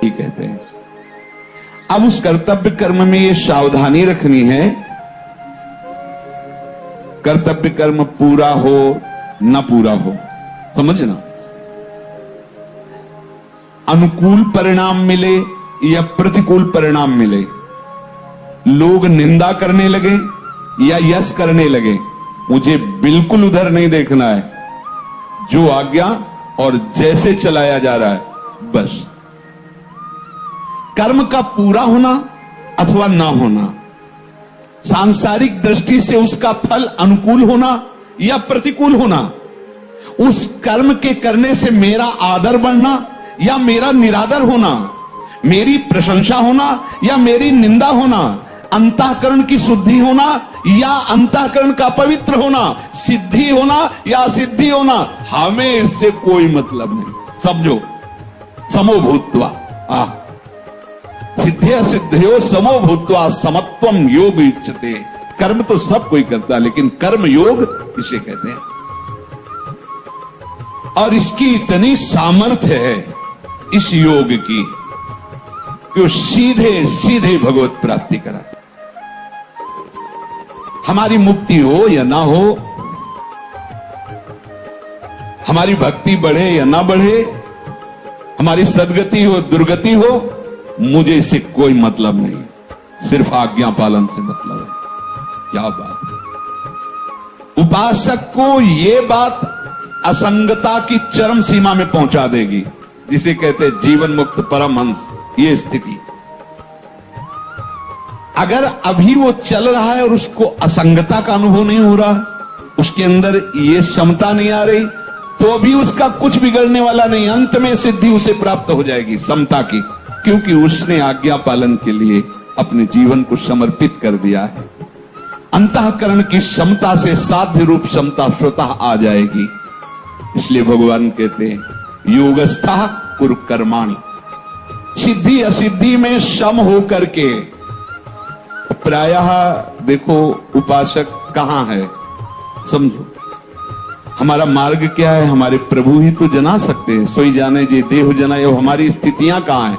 ही कहते हैं। अब उस कर्तव्य कर्म में ये सावधानी रखनी है, कर्तव्य कर्म पूरा हो ना पूरा हो, समझना, अनुकूल परिणाम मिले या प्रतिकूल परिणाम मिले, लोग निंदा करने लगे या यश करने लगे, मुझे बिल्कुल उधर नहीं देखना है। जो आज्ञा और जैसे चलाया जा रहा है बस। कर्म का पूरा होना अथवा ना होना, सांसारिक दृष्टि से उसका फल अनुकूल होना या प्रतिकूल होना, उस कर्म के करने से मेरा आदर बढ़ना या मेरा निरादर होना, मेरी प्रशंसा होना या मेरी निंदा होना, अंतःकरण की शुद्धि होना या अंतःकरण का पवित्र होना, सिद्धि होना या असिद्धि होना, हमें इससे कोई मतलब नहीं। समझो, समो भूत्वा, सिद्धे असिद्धयो समो भूत्वा समत्वम योग इच्छते। कर्म तो सब कोई करता है, लेकिन कर्म योग इसे कहते हैं। और इसकी इतनी सामर्थ्य है इस योग की कि वो सीधे सीधे भगवत प्राप्ति कराता। हमारी मुक्ति हो या ना हो, हमारी भक्ति बढ़े या ना बढ़े, हमारी सदगति हो दुर्गति हो, मुझे इससे कोई मतलब नहीं, सिर्फ आज्ञा पालन से मतलब है। क्या बात है। उपासक को यह बात असंगता की चरम सीमा में पहुंचा देगी, जिसे कहते हैं जीवन मुक्त परमहंस। ये स्थिति अगर अभी वो चल रहा है और उसको असंगता का अनुभव नहीं हो रहा, उसके अंदर ये क्षमता नहीं आ रही, तो अभी उसका कुछ बिगड़ने वाला नहीं। अंत में सिद्धि उसे प्राप्त हो जाएगी समता की, क्योंकि उसने आज्ञा पालन के लिए अपने जीवन को समर्पित कर दिया है। अंतःकरण की क्षमता से साध्य रूप क्षमता स्वतः आ जाएगी। इसलिए भगवान कहते हैं योगस्थः कुरु कर्माणि, सिद्धि असिद्धि में सम होकर के। प्रायः देखो उपासक कहां है, समझो हमारा मार्ग क्या है, हमारे प्रभु ही तो जना सकते हैं। सोई जाने जे देह जनाए। हमारी स्थितियां कहां है,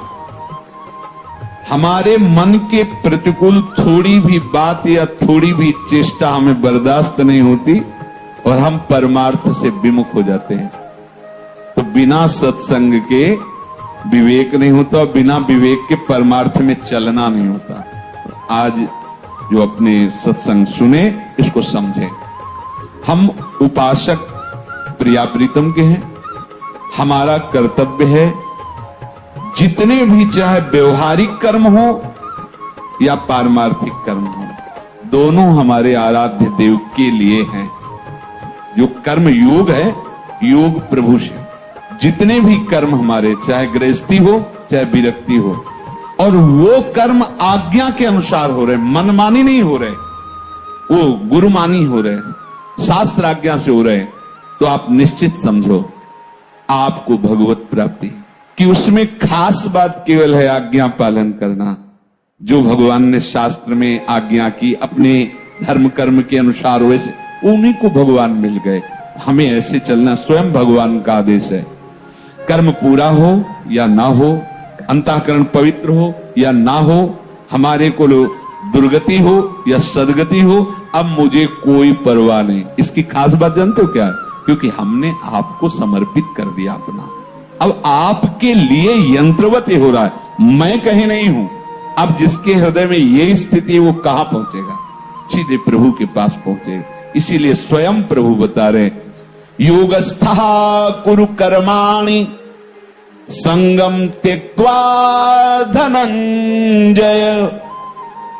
हमारे मन के प्रतिकूल थोड़ी भी बात या थोड़ी भी चेष्टा हमें बर्दाश्त नहीं होती और हम परमार्थ से विमुख हो जाते हैं। तो बिना सत्संग के विवेक नहीं होता, बिना विवेक के परमार्थ में चलना नहीं होता। आज जो अपने सत्संग सुने इसको समझें। हम उपासक प्रिया प्रीतम के हैं, हमारा कर्तव्य है जितने भी चाहे व्यवहारिक कर्म हो या पारमार्थिक कर्म हो, दोनों हमारे आराध्य देव के लिए हैं। जो कर्म योग है, योग प्रभु से। जितने भी कर्म हमारे, चाहे गृहस्थी हो चाहे विरक्ति हो, और वो कर्म आज्ञा के अनुसार हो रहे, मनमानी नहीं हो रहे, वो गुरुमानी हो रहे, शास्त्र आज्ञा से हो रहे, तो आप निश्चित समझो आपको भगवत प्राप्ति कि उसमें खास बात केवल है आज्ञा पालन करना। जो भगवान ने शास्त्र में आज्ञा की अपने धर्म कर्म के अनुसार, वैसे उन्हीं को भगवान मिल गए। हमें ऐसे चलना स्वयं भगवान का आदेश है। कर्म पूरा हो या ना हो, अंतःकरण पवित्र हो या ना हो, हमारे को दुर्गति हो या सदगति हो, अब मुझे कोई परवाह नहीं। इसकी खास बात जानते हो क्या है? क्योंकि हमने आपको समर्पित कर दिया अपना। अब आपके लिए यंत्रवत हो रहा है, मैं कहीं नहीं हूं। अब जिसके हृदय में ये स्थिति, वो कहां पहुंचेगा? सीधे प्रभु के पास पहुंचेगा। इसीलिए स्वयं प्रभु बता रहे योगस्थः कुरु कर्माणि संगम त्यक्त्वा धनंजय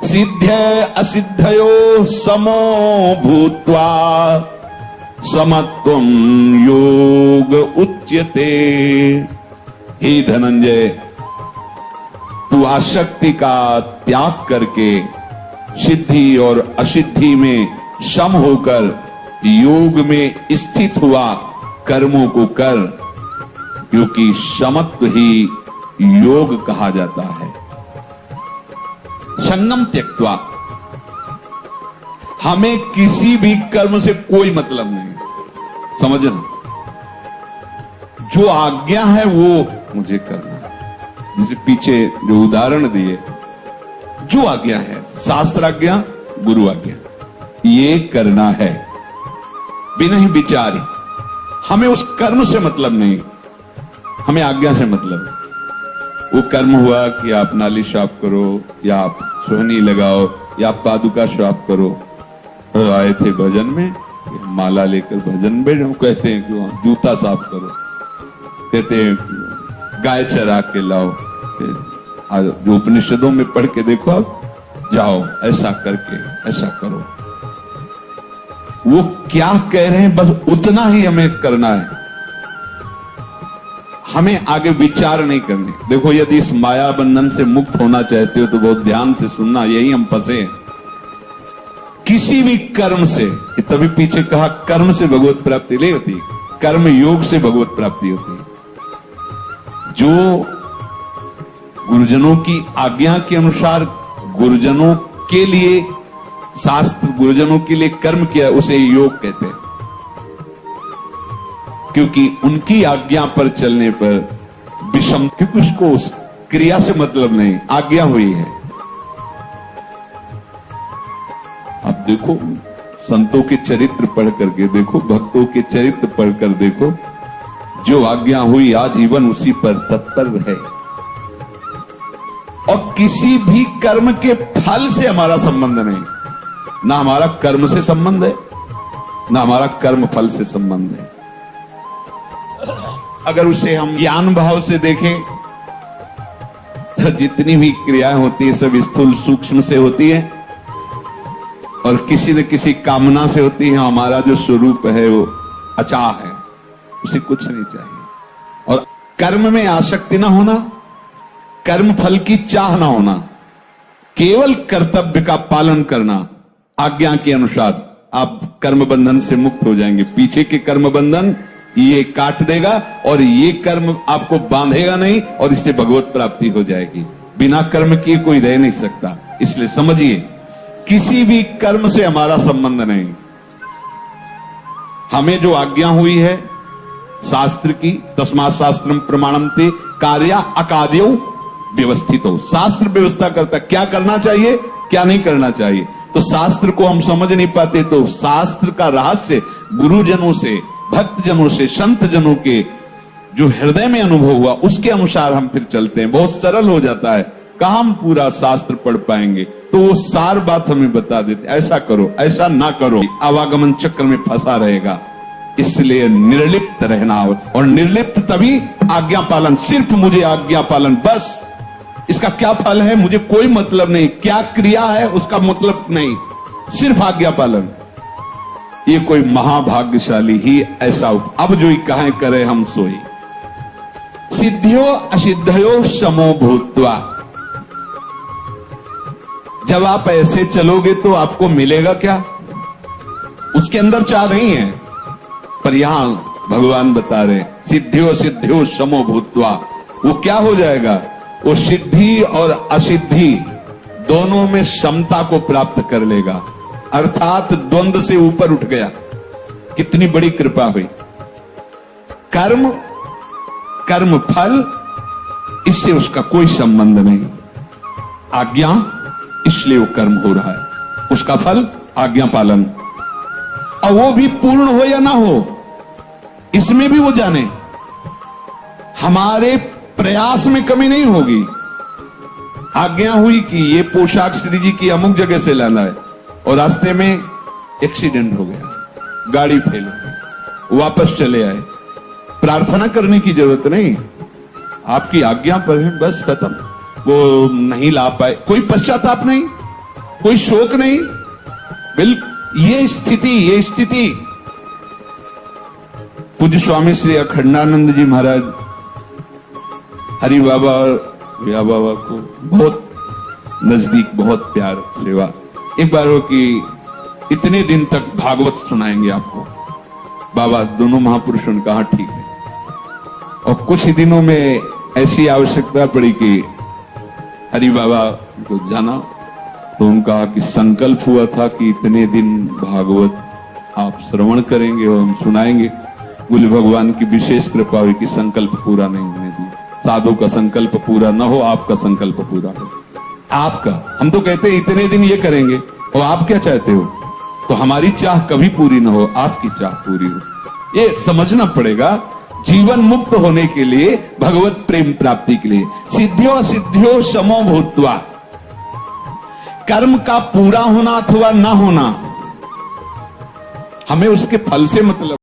सिद्धे असिद्धयो समो भूत्वा समत्वम योग उच्यते। हे धनंजय, तू आसक्ति का त्याग करके सिद्धि और असिद्धि में सम होकर योग में स्थित हुआ कर्मों को कर, क्योंकि समत्व ही योग कहा जाता है। संगम त्यक्त्वा, हमें किसी भी कर्म से कोई मतलब नहीं, समझना। जो आज्ञा है वो मुझे करना है। जिसे पीछे जो उदाहरण दिए, जो आज्ञा है, शास्त्र आज्ञा, गुरु आज्ञा, ये करना है बिना ही विचारे। हमें उस कर्म से मतलब नहीं, हमें आज्ञा से मतलब है। वो कर्म हुआ कि आप नाली साफ करो, या आप सोहनी लगाओ, या आप पादुका साफ करो। तो आए थे भजन में, माला लेकर भजन में कहते हैं कि जूता साफ करो, कहते हैं गाय चरा के लाओ। जो उपनिषदों में पढ़ के देखो, आप जाओ ऐसा करके ऐसा करो। वो क्या कह रहे हैं बस उतना ही हमें करना है, हमें आगे विचार नहीं करने। देखो, यदि इस माया बंधन से मुक्त होना चाहते हो तो बहुत ध्यान से सुनना, यही हम फंसे हैं। किसी भी कर्म से, तभी पीछे कहा कर्म से भगवत प्राप्ति नहीं होती, कर्म योग से भगवत प्राप्ति होती है। जो गुरुजनों की आज्ञा के अनुसार, गुरुजनों के लिए शास्त्र, गुरुजनों के लिए कर्म किया, उसे योग कहते हैं। क्योंकि उनकी आज्ञा पर चलने पर विषम, क्योंकि उसको उस क्रिया से मतलब नहीं, आज्ञा हुई है। अब देखो, संतों के चरित्र पढ़ करके देखो, भक्तों के चरित्र पढ़कर देखो, जो आज्ञा हुई आजीवन उसी पर तत्पर है। और किसी भी कर्म के फल से हमारा संबंध नहीं, ना हमारा कर्म से संबंध है, ना हमारा कर्म फल से संबंध है। अगर उसे हम ज्ञान भाव से देखें तो जितनी भी क्रियाएं होती है सब स्थूल सूक्ष्म से होती है और किसी न किसी कामना से होती है। हमारा जो स्वरूप है वो अचाह है, उसे कुछ नहीं चाहिए। और कर्म में आसक्ति ना होना, कर्म फल की चाह ना होना, केवल कर्तव्य का पालन करना, आज्ञा के अनुसार, आप कर्म बंधन से मुक्त हो जाएंगे। पीछे के कर्म बंधन ये काट देगा और ये कर्म आपको बांधेगा नहीं, और इससे भगवत प्राप्ति हो जाएगी। बिना कर्म किए कोई रह नहीं सकता। इसलिए समझिए, किसी भी कर्म से हमारा संबंध नहीं। हमें जो आज्ञा हुई है शास्त्र की, तस्मात् शास्त्रम प्रमाणन्ते कार्या अकार्यौ व्यवस्थितो। शास्त्र व्यवस्था करता क्या करना चाहिए, क्या नहीं करना चाहिए। तो शास्त्र को हम समझ नहीं पाते, तो शास्त्र का रहस्य गुरुजनों से, भक्तजनों से, संत जनों के जो हृदय में अनुभव हुआ उसके अनुसार हम फिर चलते हैं। बहुत सरल हो जाता है। कहां हम पूरा शास्त्र पढ़ पाएंगे, तो वो सार बात हमें बता देते, ऐसा करो, ऐसा ना करो। आवागमन चक्र में फंसा रहेगा। इसलिए निर्लिप्त रहना, और निर्लिप्त तभी आज्ञा पालन, सिर्फ मुझे आज्ञा पालन, बस इसका क्या फल है मुझे कोई मतलब नहीं, क्या क्रिया है उसका मतलब नहीं, सिर्फ आज्ञा पालन। ये कोई महाभाग्यशाली ही ऐसा। अब जो ही कहें करे हम सोई। सिद्धियो असिद्धयो समो भूत्वा। जब आप ऐसे चलोगे तो आपको मिलेगा क्या, उसके अंदर चाह नहीं है। पर यहां भगवान बता रहे, सिद्धियो सिद्धियो समो भूत्वा। वो क्या हो जाएगा, वो सिद्धि और असिद्धि दोनों में समता को प्राप्त कर लेगा, अर्थात द्वंद्व से ऊपर उठ गया। कितनी बड़ी कृपा हुई। कर्म, कर्म फल, इससे उसका कोई संबंध नहीं। आज्ञा, इसलिए वो कर्म हो रहा है, उसका फल आज्ञा पालन। और वो भी पूर्ण हो या ना हो, इसमें भी वो जाने। हमारे प्रयास में कमी नहीं होगी। आज्ञा हुई कि ये पोशाक श्री जी की अमुक जगह से लाना है, और रास्ते में एक्सीडेंट हो गया, गाड़ी फेल हो गई, वापस चले आए। प्रार्थना करने की जरूरत नहीं, आपकी आज्ञा पर है, बस खत्म। वो नहीं ला पाए, कोई पश्चाताप नहीं, कोई शोक नहीं। ये स्थिति पूज्य स्वामी श्री अखंडानंद जी महाराज हरि बाबा और भैया बाबा को बहुत नजदीक, बहुत प्यार, सेवा। एक बार हो कि इतने दिन तक भागवत सुनाएंगे आपको। बाबा दोनों महापुरुषों ने कहा ठीक है। और कुछ ही दिनों में ऐसी आवश्यकता पड़ी कि हरि बाबा को जाना, तो उनका कि संकल्प हुआ था कि इतने दिन भागवत आप श्रवण करेंगे और हम सुनाएंगे। बोले भगवान की विशेष कृपा हुई कि संकल्प पूरा नहीं होने दिया। साधु का संकल्प पूरा न हो, आपका संकल्प पूरा हो। आपका, हम तो कहते हैं इतने दिन ये करेंगे, और आप क्या चाहते हो? तो हमारी चाह कभी पूरी न हो, आपकी चाह पूरी हो। ये समझना पड़ेगा। जीवन मुक्त होने के लिए, भगवत प्रेम प्राप्ति के लिए, सिद्धियो सिद्धियो समो भूत्वा, कर्म का पूरा होना अथवा ना होना, हमें उसके फल से मतलब